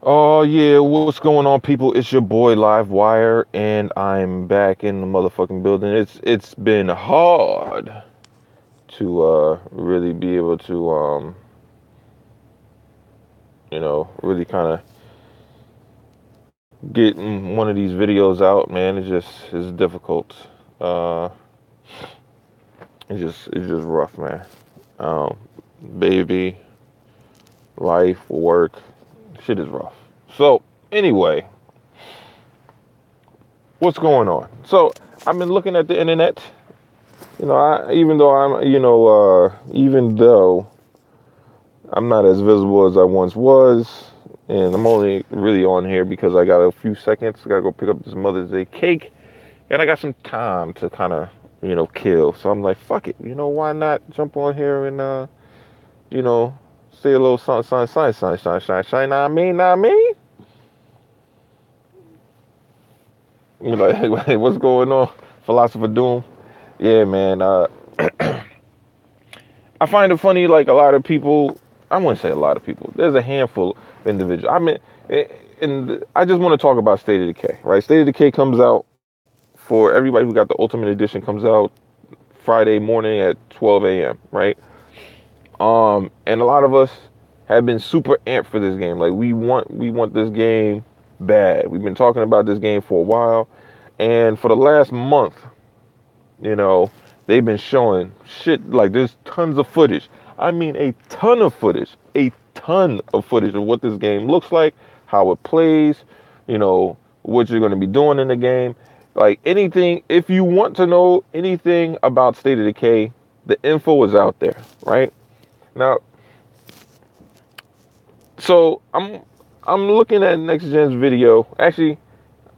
Oh yeah, what's going on, people? It's your boy Live Wire, and I'm back in the motherfucking building. It's been hard to really be able to really kind of get one of these videos out, man. It's difficult. Uh, it's just rough, man. Um, Baby, life, work, shit is rough. So anyway, what's going on? So I've been looking at the internet. Even though I'm not as visible as I once was, and I'm only really on here because I got a few seconds. I gotta go pick up this Mother's Day cake, and I got some time to kind of, kill. So I'm like, fuck it. Why not jump on here and, you know, say a little shine. Know what I mean? Know what I mean? You're like, hey, what's going on? Philosopher Doom. Yeah, man. I find it funny, like a lot of people, I wouldn't say a lot of people, there's a handful of individuals. I mean, and I just want to talk about State of Decay, right? State of Decay comes out for everybody who got the Ultimate Edition, comes out Friday morning at 12 a.m., right? And a lot of us have been super amped for this game. Like we want this game bad. We've been talking about this game for a while, and for the last month, you know, they've been showing shit like there's tons of footage. I mean, a ton of footage of what this game looks like, how it plays, what you're going to be doing in the game. Like anything, if you want to know anything about State of Decay, the info is out there, right? Now, so I'm looking at Next Gen's video. Actually,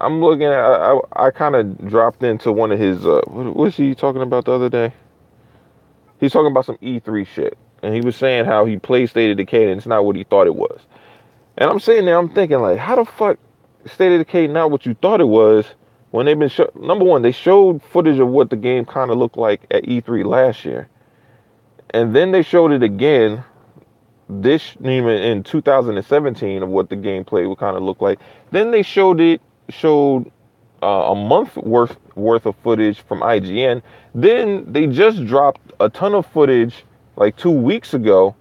I'm looking at I kind of dropped into one of his what was he talking about the other day? He's talking about some E3 shit, and he was saying how he played State of Decay and it's not what he thought it was. And I'm sitting there, I'm thinking like, how the fuck State of Decay not what you thought it was when they've been number one, they showed footage of what the game kind of looked like at E3 last year, and then they showed it again this even in 2017 of what the gameplay would kind of look like. Then they showed a month worth of footage from IGN. Then they just dropped a ton of footage like 2 weeks ago,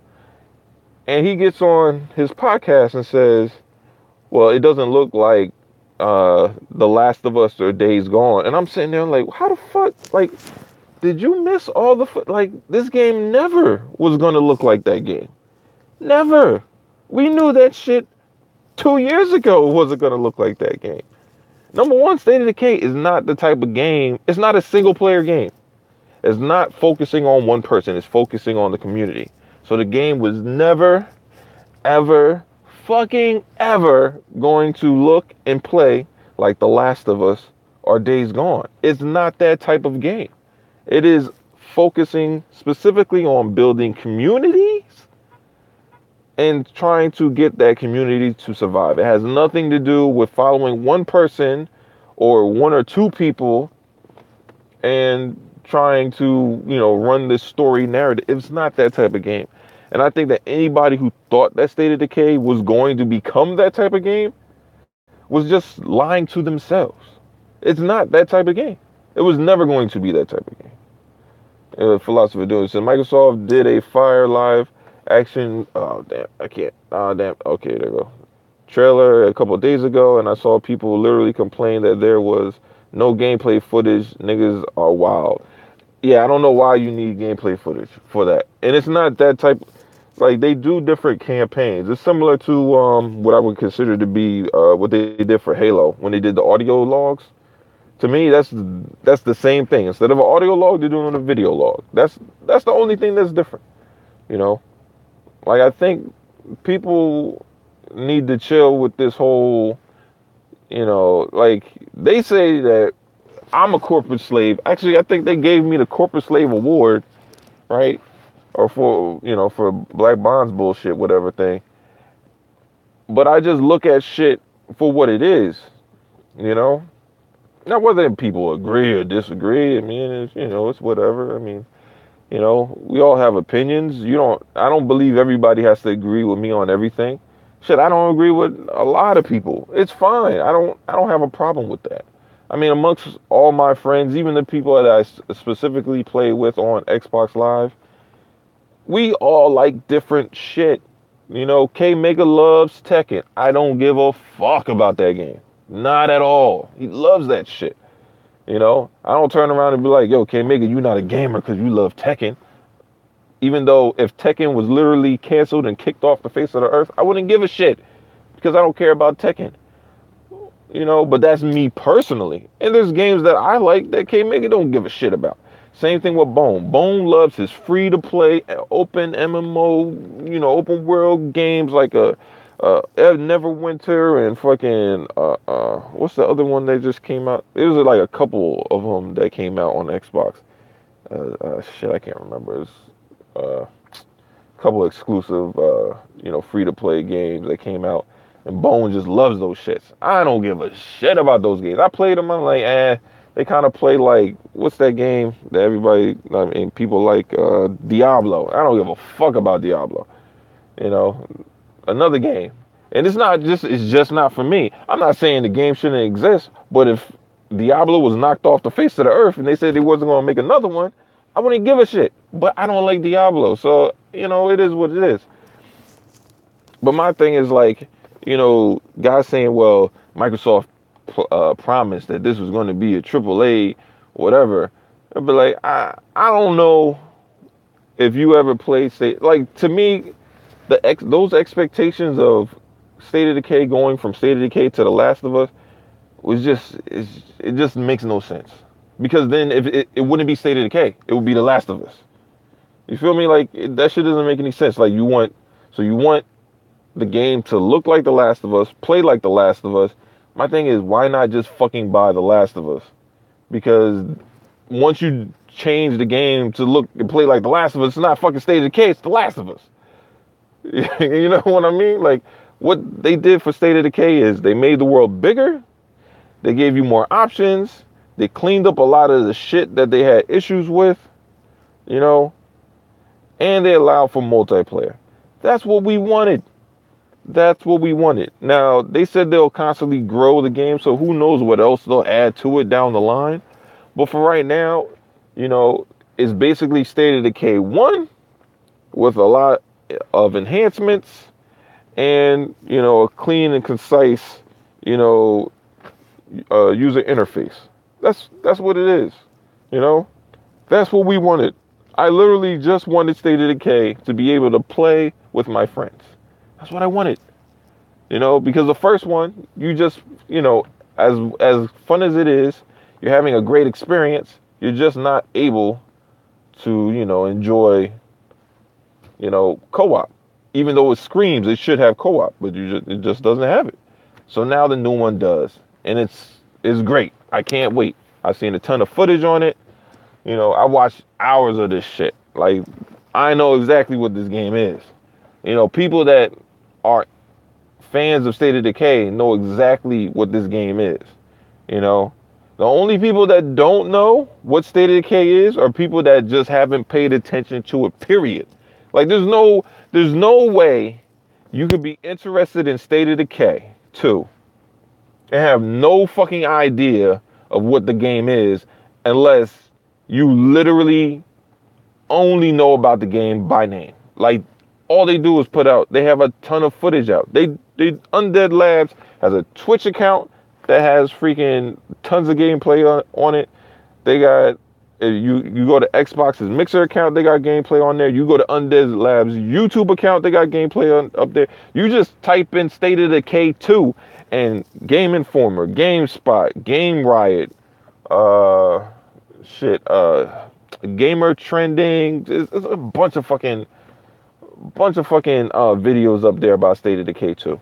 and he gets on his podcast and says, "Well, it doesn't look like The Last of Us or Days Gone." And I'm sitting there like, "How the fuck? Like, did you miss all the like? This game never was gonna look like that game. Never. We knew that shit 2 years ago. It wasn't gonna look like that game." Number one, State of Decay is not the type of game, it's not a single player game. It's not focusing on one person, it's focusing on the community. So the game was never, ever, fucking ever going to look and play like The Last of Us or Days Gone. It's not that type of game. It is focusing specifically on building communities and trying to get that community to survive. It has nothing to do with following one person or one or two people and trying to, run this story narrative. It's not that type of game. And I think that anybody who thought that State of Decay was going to become that type of game was just lying to themselves. It's not that type of game. It was never going to be that type of game. Philosopher doing so. Microsoft did a Fire Live action. Oh damn, I can't. Oh damn. Okay, there you go. Trailer a couple of days ago, and I saw people literally complain that there was no gameplay footage. Niggas are wild. Yeah, I don't know why you need gameplay footage for that. And it's not that type. Like they do different campaigns. It's similar to what I would consider to be what they did for Halo when they did the audio logs. To me, that's the same thing. Instead of an audio log, they're doing a video log. That's the only thing that's different. You know, like I think people need to chill with this whole. Like they say that I'm a corporate slave. Actually, I think they gave me the corporate slave award, right? Or for Black Bonds bullshit, whatever thing. But I just look at shit for what it is, you know. Now, whether people agree or disagree, I mean, it's whatever. I mean, we all have opinions. I don't believe everybody has to agree with me on everything. Shit, I don't agree with a lot of people. It's fine. I don't have a problem with that. I mean, amongst all my friends, even the people that I specifically play with on Xbox Live, we all like different shit. You know, K Mega loves Tekken. I don't give a fuck about that game. Not at all. He loves that shit. You know, I don't turn around and be like, yo, K Mega, you not a gamer because you love Tekken. Even though if Tekken was literally canceled and kicked off the face of the earth, I wouldn't give a shit because I don't care about Tekken. You know, but that's me personally. And there's games that I like that K Mega don't give a shit about. Same thing with Bone. Bone loves his free to play, open MMO, you know, open world games like Neverwinter and fucking what's the other one that just came out? It was like a couple of them that came out on Xbox. Shit, I can't remember. It's a couple exclusive, you know, free to play games that came out. And Bone just loves those shits. I don't give a shit about those games. I played them. I'm like, they kind of play like, what's that game that everybody, I mean, people like, Diablo. I don't give a fuck about Diablo. You know, another game. And it's just not for me. I'm not saying the game shouldn't exist, but if Diablo was knocked off the face of the earth and they said they wasn't going to make another one, I wouldn't give a shit. But I don't like Diablo. So, you know, it is what it is. But my thing is like, you know, guys saying, well, Microsoft promised that this was going to be a AAA, whatever. But like, I don't know if you ever played like to me, those expectations of State of Decay going from State of Decay to The Last of Us was it just makes no sense. Because then if it wouldn't be State of Decay, it would be The Last of Us. You feel me? Like that shit doesn't make any sense. Like you want the game to look like The Last of Us, play like The Last of Us. My thing is, why not just fucking buy The Last of Us? Because once you change the game to look and play like The Last of Us, it's not fucking State of Decay, it's The Last of Us. You know what I mean? Like, what they did for State of Decay is they made the world bigger, they gave you more options, they cleaned up a lot of the shit that they had issues with, you know, and they allowed for multiplayer. That's what we wanted. That's what we wanted. Now, they said they'll constantly grow the game, so who knows what else they'll add to it down the line. But for right now, you know, it's basically State of Decay 1 with a lot of enhancements and, you know, a clean and concise, you know, user interface. That's what it is, you know? That's what we wanted. I literally just wanted State of Decay to be able to play with my friends. That's what I wanted, you know, because the first one, you just, you know, as fun as it is, you're having a great experience. You're just not able to, you know, enjoy, you know, co-op. Even though it screams it should have co-op, but it just doesn't have it. So now the new one does, and it's great. I can't wait. I've seen a ton of footage on it. You know, I watched hours of this shit. Like, I know exactly what this game is. You know, people that are fans of State of Decay know exactly what this game is. You know, the only people that don't know what State of Decay is are people that just haven't paid attention to it, period. Like, there's no way you could be interested in State of Decay 2 and have no fucking idea of what the game is unless you literally only know about the game by name. Like, all they do is they have a ton of footage out. They Undead Labs has a Twitch account that has freaking tons of gameplay on it. They got, you go to Xbox's Mixer account, they got gameplay on there. You go to Undead Labs YouTube account, they got gameplay up there. You just type in State of Decay 2 and Game Informer, GameSpot, Game Riot, Gamer Trending. It's a bunch of fucking videos up there about State of Decay 2.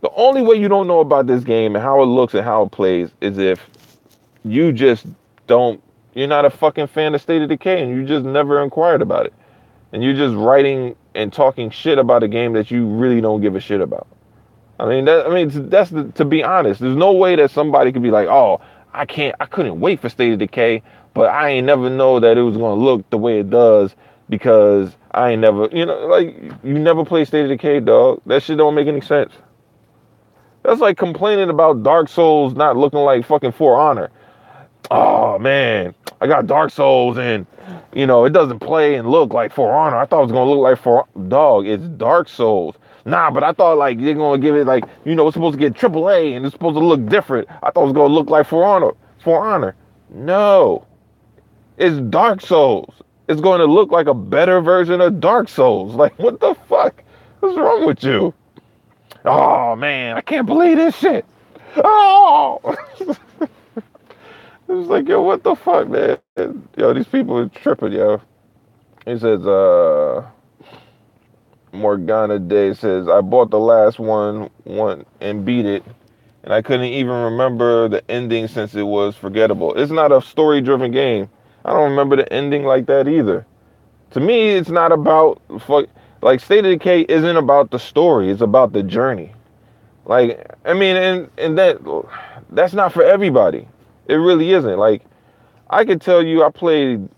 The only way you don't know about this game and how it looks and how it plays is if you just you're not a fucking fan of State of Decay and you just never inquired about it. And you're just writing and talking shit about a game that you really don't give a shit about. I mean, to be honest, there's no way that somebody could be like, oh, I couldn't wait for State of Decay, but I ain't never know that it was going to look the way it does because I ain't never, like, you never play State of Decay, dog. That shit don't make any sense. That's like complaining about Dark Souls not looking like fucking For Honor. Oh man, I got Dark Souls and it doesn't play and look like For Honor. I thought it was gonna look like For Dog. It's Dark Souls. Nah, but I thought like they're gonna give it like it's supposed to get AAA and it's supposed to look different. I thought it was gonna look like For Honor. For Honor. No, it's Dark Souls. It's going to look like a better version of Dark Souls. Like what the fuck? What's wrong with you? Oh man, I can't believe this shit. Oh. It was like, yo, what the fuck, man? Yo, these people are tripping, yo. He says, Morgana Day says, I bought the last one and beat it, and I couldn't even remember the ending since it was forgettable. It's not a story-driven game. I don't remember the ending like that either. To me, it's not about, like, State of Decay isn't about the story. It's about the journey. Like, I mean, and that's not for everybody. It really isn't. Like, I could tell you I played,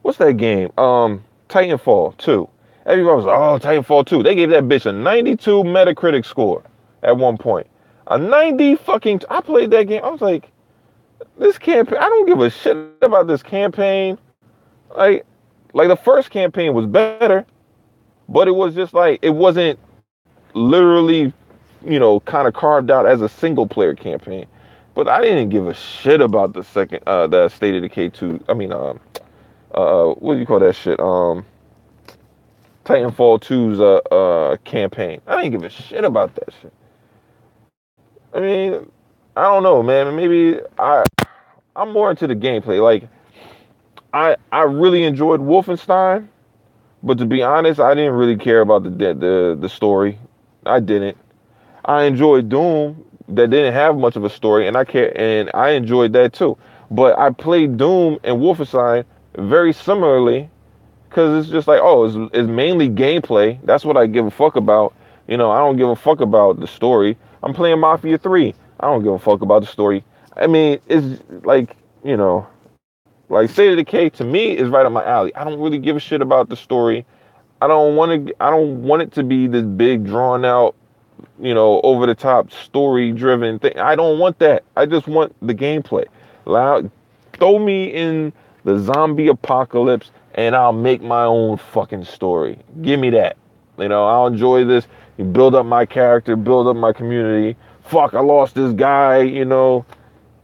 what's that game? Titanfall 2. Everybody was like, oh, Titanfall 2. They gave that bitch a 92 Metacritic score at one point. A 90 fucking, I played that game. I was like, this campaign, I don't give a shit about this campaign. Like the first campaign was better, but it was just like, it wasn't literally, kind of carved out as a single player campaign. But I didn't give a shit about the second, the State of Decay 2. I mean, what do you call that shit? Titanfall 2's campaign. I didn't give a shit about that shit. I mean, I don't know, man. Maybe I'm more into the gameplay. Like, I really enjoyed Wolfenstein, but to be honest, I didn't really care about the story. I didn't. I enjoyed Doom that didn't have much of a story, and I enjoyed that too. But I played Doom and Wolfenstein very similarly because it's just like, oh, it's mainly gameplay. That's what I give a fuck about. I don't give a fuck about the story. I'm playing Mafia 3. I don't give a fuck about the story. I mean, it's like, like State of Decay to me is right up my alley. I don't really give a shit about the story. I don't want it to be this big drawn out, over the top story driven thing. I don't want that. I just want the gameplay. Throw me in the zombie apocalypse and I'll make my own fucking story. Give me that. I'll enjoy this. You build up my character, build up my community. Fuck, I lost this guy,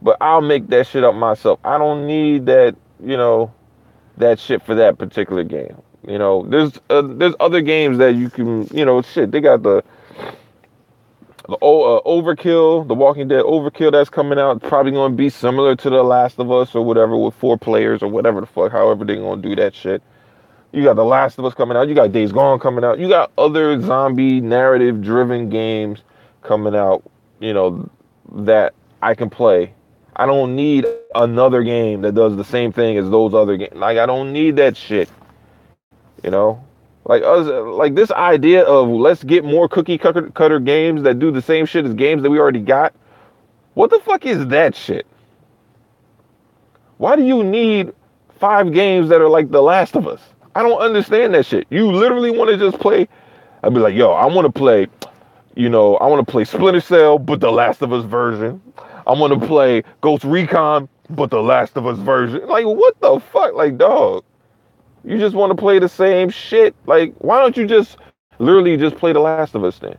but I'll make that shit up myself. I don't need that, that shit for that particular game. There's other games that you can, shit. They got the Overkill, the Walking Dead Overkill that's coming out. It's probably going to be similar to The Last of Us or whatever with 4 players or whatever the fuck. However they're going to do that shit. You got The Last of Us coming out. You got Days Gone coming out. You got other zombie narrative-driven games coming out. That I can play. I don't need another game that does the same thing as those other games. Like, I don't need that shit. Like us, like this idea of let's get more cookie cutter games that do the same shit as games that we already got. What the fuck is that shit? Why do you need 5 games that are like The Last of Us? I don't understand that shit. You literally want to just play. I'd be like, yo, I want to play, I want to play Splinter Cell, but The Last of Us version. I want to play Ghost Recon, but The Last of Us version. Like, what the fuck? Like, dog. You just want to play the same shit. Like, why don't you just literally just play The Last of Us then?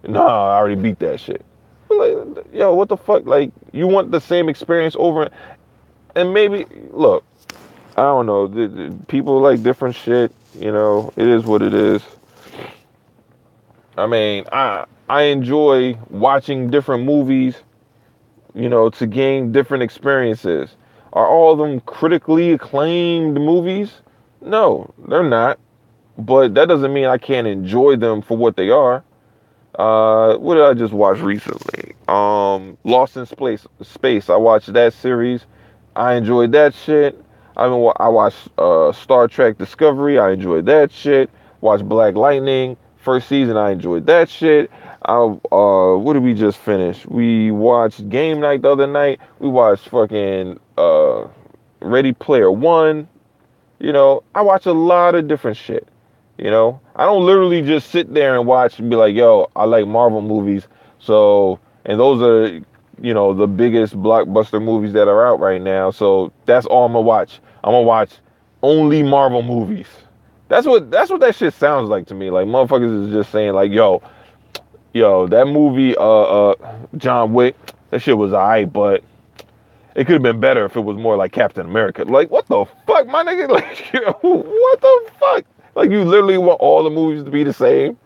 Nah, I already beat that shit. Like, yo, what the fuck? Like, you want the same experience over, and maybe, look, I don't know. People like different shit. It is what it is. I mean, I enjoy watching different movies, to gain different experiences. Are all of them critically acclaimed movies? No, they're not. But that doesn't mean I can't enjoy them for what they are. What did I just watch recently? Lost in Space. I watched that series. I enjoyed that shit. I watched Star Trek Discovery. I enjoyed that shit. Watched Black Lightning. First season, I enjoyed that shit. What did we just finish? We watched Game Night the other night. We watched fucking Ready Player One. You know, I watch a lot of different shit. You know, I don't literally just sit there and watch and be like, yo, I like Marvel movies. So, and those are, you know, the biggest blockbuster movies that are out right now. So that's all I'm gonna watch. I'm gonna watch only Marvel movies. That's what that shit sounds like to me. Like motherfuckers is just saying like, yo, that movie, John Wick, that shit was alright, but it could have been better if it was more like Captain America. Like, what the fuck, my nigga? Like, what the fuck? Like, you literally want all the movies to be the same?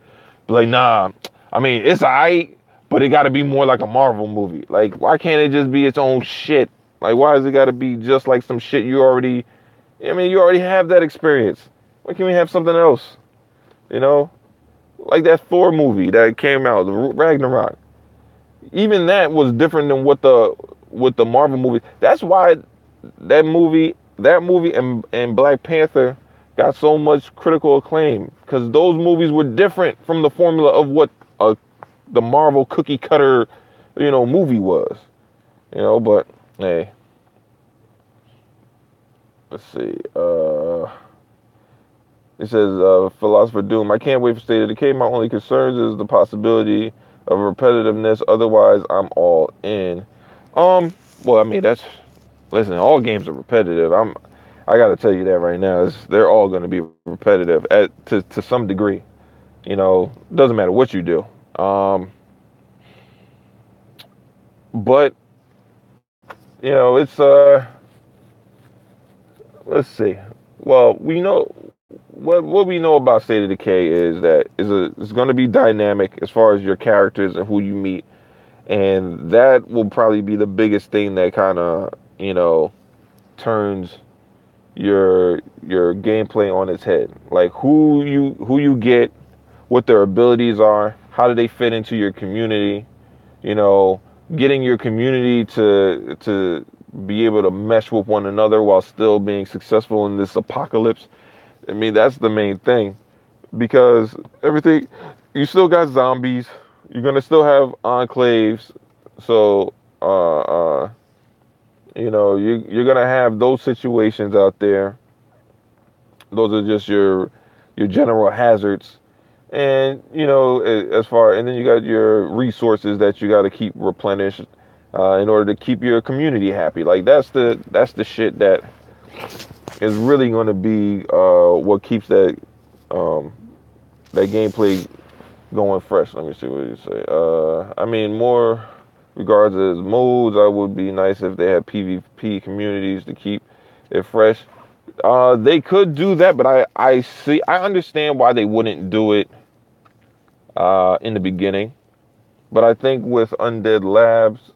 Like, nah. I mean, it's alright, but it got to be more like a Marvel movie. Like, why can't it just be its own shit? Like, why does it got to be just like some shit you already? I mean, you already have that experience. Why can't we have something else? You know, like that Thor movie that came out, the Ragnarok. Even that was different than what the Marvel movie. That's why that movie and Black Panther got so much critical acclaim because those movies were different from the formula of what the Marvel cookie cutter, movie was. But hey, let's see. It says, Philosopher Doom. I can't wait for State of Decay. My only concerns is the possibility of repetitiveness. Otherwise, I'm all in. Well, I mean, listen, all games are repetitive. I got to tell you that right now. They're all going to be repetitive to some degree. Doesn't matter what you do. But, it's, let's see. Well, we know what we know about State of Decay is that it's going to be dynamic as far as your characters and who you meet, and that will probably be the biggest thing that kind of turns your gameplay on its head. Like who you get, what their abilities are, how do they fit into your community, you know, getting your community to be able to mesh with one another while still being successful in this apocalypse. I mean, that's the main thing because everything, you still got zombies. You're gonna still have enclaves, so you're gonna have those situations out there. Those are just your general hazards, and as far and then you got your resources that you got to keep replenished in order to keep your community happy. Like that's the shit that is really going to be what keeps um, that gameplay going fresh. Let me see what you say. I mean, more regards as modes, I would be nice if they had PvP communities to keep it fresh. They could do that, but I understand why they wouldn't do it in the beginning. But I think with Undead Labs,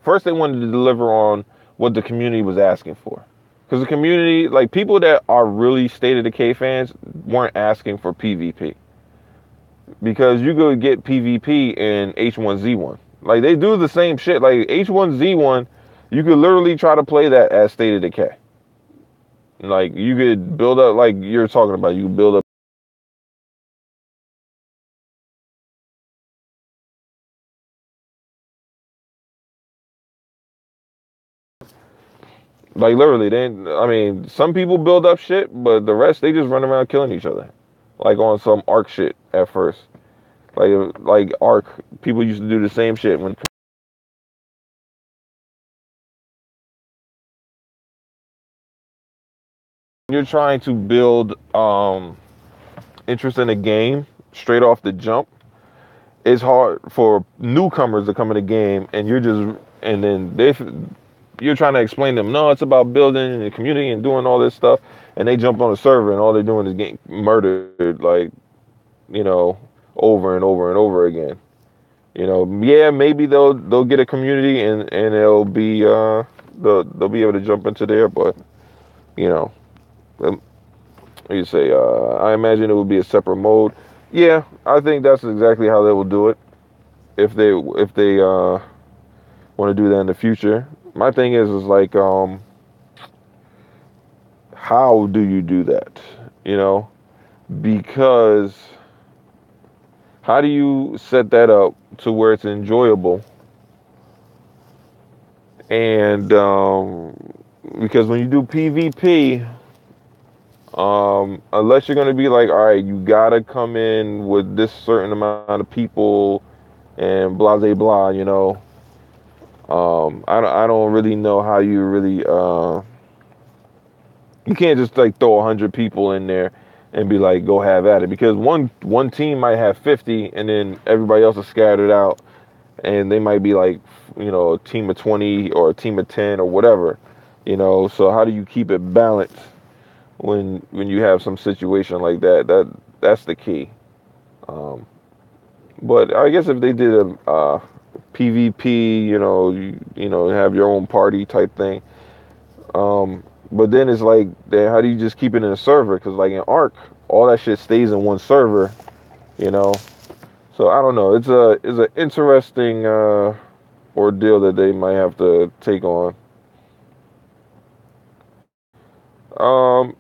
first they wanted to deliver on what the community was asking for. Because the community, like people that are really State of Decay fans, weren't asking for PvP. Because you could get PvP in H1Z1. Like they do the same shit. Like H1Z1, you could literally try to play that as State of Decay. Like you could build up, like you're talking about, you could build up. Like literally, I mean, some people build up shit, but the rest they just run around killing each other, like on some Ark shit at first. Like Ark, people used to do the same shit when you're trying to build interest in a game straight off the jump. It's hard for newcomers to come in the game, and then you're trying to explain to them, no, it's about building the community and doing all this stuff, and they jump on a server and all they're doing is getting murdered, like you know, over and over and over again. Yeah, maybe they'll get a community and they'll be able to jump into there, but you know, um, you say I imagine it would be a separate mode. Yeah, I think that's exactly how they will do it if they want to do that in the future. My thing is like how do you do that? You know, because how do you set that up to where it's enjoyable and because when you do PvP, unless you're gonna be like, all right, you gotta come in with this certain amount of people and blah blah blah, I don't really know how you really you can't just like throw 100 people in there and be like, go have at it, because one team might have 50 and then everybody else is scattered out, and they might be like, a team of 20 or a team of 10 or whatever, so how do you keep it balanced when you have some situation like that? That's the key. um, but I guess if they did a PvP, have your own party type thing. But then it's like, then how do you just keep it in a server? Because like in Arc, all that shit stays in one server, you know. So I don't know. It's an interesting ordeal that they might have to take on. Um,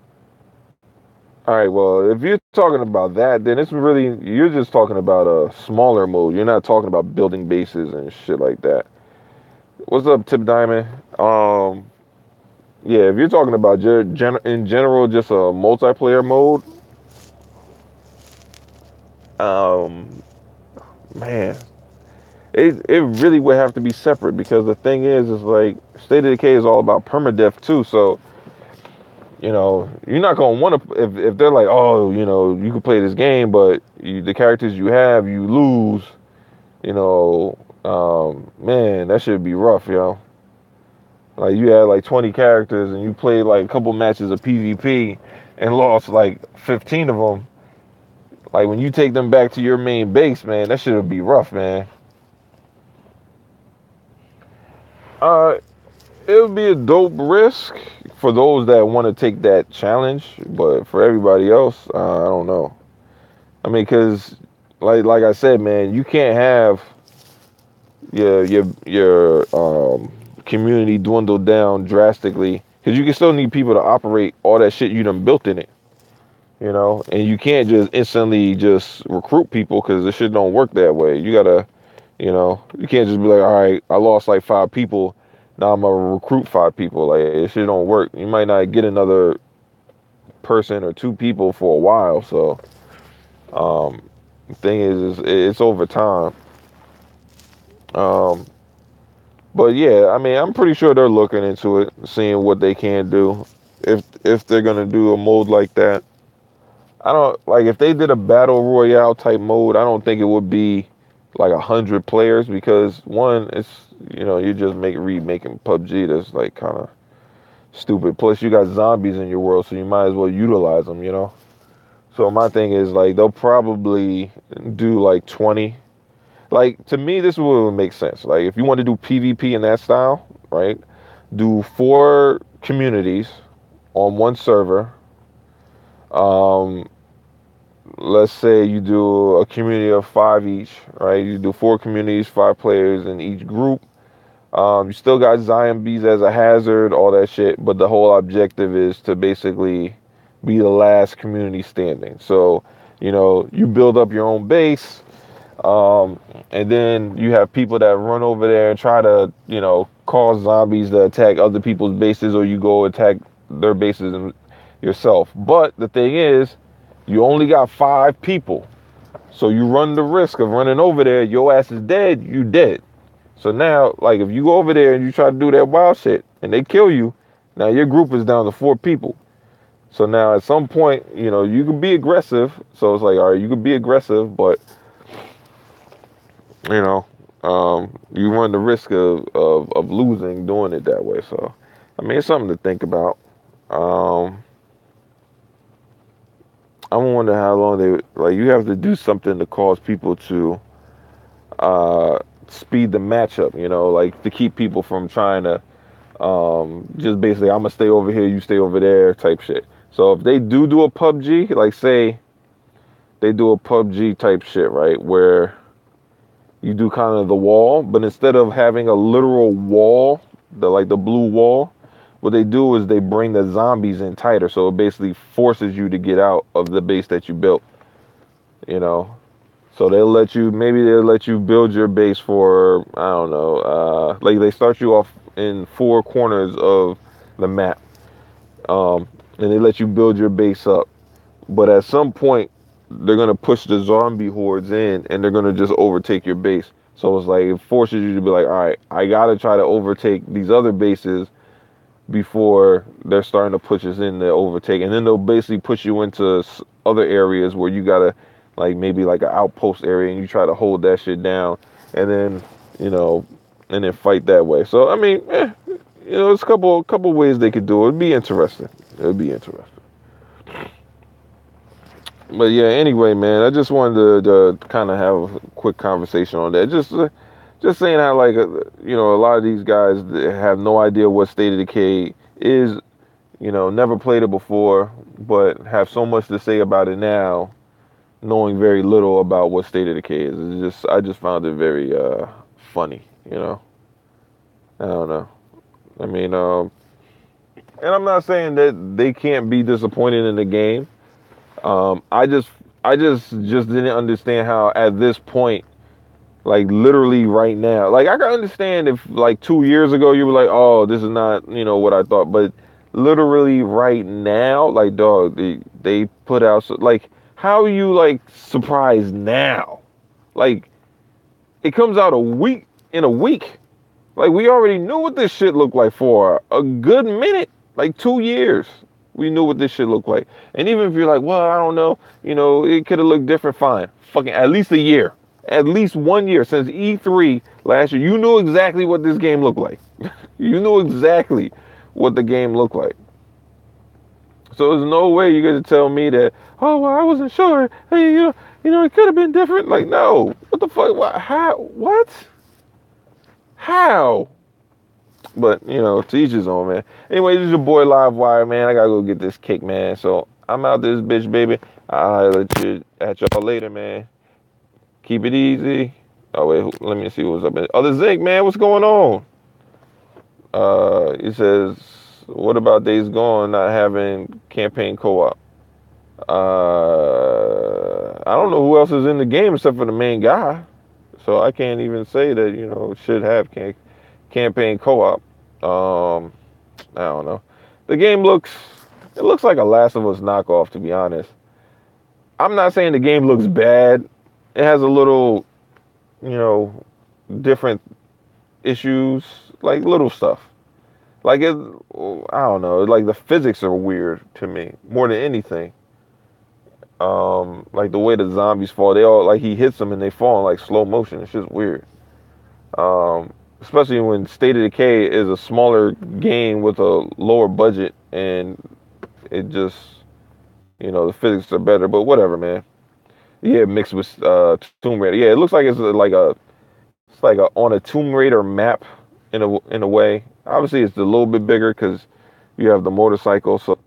all right. Well, if you're talking about that, then you're just talking about a smaller mode. You're not talking about building bases and shit like that. What's up, Tip Diamond? Yeah, if you're talking about in general, just a multiplayer mode, um, man, it really would have to be separate, because the thing is like State of Decay is all about permadeath too. So you're not gonna want to, if they're like, oh, you can play this game, but the characters you have, you lose. Man, that should be rough, yo. Like you had like 20 characters and you played like a couple matches of PvP and lost like 15 of them. Like when you take them back to your main base, man, that should be rough, man. Uh, it would be a dope risk for those that want to take that challenge, but for everybody else, I don't know. I mean, cause like I said, man, you can't have your community dwindle down drastically, because you can still need people to operate all that shit you done built in it. And you can't just instantly just recruit people, because this shit don't work that way. You gotta, you can't just be like, all right, I lost like 5 people, now I'm gonna recruit 5 people. Like, it shit don't work. You might not get another person or 2 people for a while. So the thing is it's over time. um but yeah, I mean, I'm pretty sure they're looking into it, seeing what they can do, if they're gonna do a mode like that. I don't like, if they did a battle royale type mode, I don't think it would be like 100 players, because one, it's, you just remaking PUBG. That's like kind of stupid. Plus, you got zombies in your world, so you might as well utilize them. So my thing is like, they'll probably do like 20. Like, to me, this would make sense. Like, if you want to do PvP in that style, right? Do 4 communities on one server. Um, let's say you do a community of 5 each, right? You do 4 communities, 5 players in each group. You still got zombies as a hazard, all that shit, but the whole objective is to basically be the last community standing. So, you build up your own base, and then you have people that run over there and try to, cause zombies to attack other people's bases, or you go attack their bases yourself. But the thing is, you only got 5 people. So you run the risk of running over there, your ass is dead, you dead. So now, like, if you go over there and you try to do that wild shit and they kill you, now your group is down to 4 people. So now at some point, you can be aggressive. So it's like, all right, you can be aggressive, but you know, you run the risk of losing doing it that way. So, I mean, it's something to think about. Um, I wonder how long you have to do something to cause people to uh, speed the matchup, like to keep people from trying to just basically, I'm gonna stay over here, you stay over there type shit. So if they do a PUBG, like say they do a PUBG type shit, right, where you do kind of the wall, but instead of having a literal wall, the blue wall, what they do is they bring the zombies in tighter, so it basically forces you to get out of the base that you built, you know. So maybe they'll let you build your base for, I don't know, like they start you off in 4 corners of the map, and they let you build your base up. But at some point, they're gonna push the zombie hordes in, and they're gonna just overtake your base. So it's like it forces you to be like, all right, I gotta try to overtake these other bases before they're starting to push us in to overtake, and then they'll basically push you into other areas where you gotta, like maybe like an outpost area, and you try to hold that shit down, and then you know, and then fight that way. So I mean, it's a couple ways they could do it. It'd be interesting. It'd be interesting. But yeah, anyway, man, I just wanted to kind of have a quick conversation on that. Just saying how like a lot of these guys have no idea what State of Decay is. Never played it before, but have so much to say about it now, knowing very little about what State of Decay is. I just found it very funny. I don't know. I mean, and I'm not saying that they can't be disappointed in the game. I just didn't understand how at this point, like literally right now, like I can understand if like 2 years ago you were like, oh, this is not what I thought, but literally right now, like dog, they put out like how are you like surprised now? Like it comes out in a week. Like we already knew what this shit looked like for a good minute, like 2 years. We knew what this shit looked like. And even if you're like, well, I don't know, it could have looked different, fine. Fucking at least a year. At least 1 year since E3 last year, you knew exactly what this game looked like. You knew exactly what the game looked like. So there's no way you're gonna tell me that, oh well, I wasn't sure. Hey, it could have been different. Like, no. What the fuck? What? How? What? How? But, to each his own, man. Anyway, this is your boy Livewire, man. I gotta go get this cake, man. So I'm out this bitch, baby. I'll let you at y'all later, man. Keep it easy. Oh, wait, let me see what's up. Oh, the Zinc, man. What's going on? He says, what about Days Gone not having campaign co-op? I don't know who else is in the game except for the main guy. So I can't even say that, it should have campaign co-op. I don't know. The game looks like a Last of Us knockoff, to be honest. I'm not saying the game looks bad. It has a little, different issues, like little stuff. Like I don't know, like the physics are weird to me more than anything. Like the way the zombies fall, they all like he hits them and they fall in like slow motion. It's just weird. Especially when State of Decay is a smaller game with a lower budget and it just, the physics are better. But whatever, man. Yeah, mixed with Tomb Raider. Yeah, it looks like it's like on a Tomb Raider map in a way. Obviously, it's a little bit bigger because you have the motorcycle. So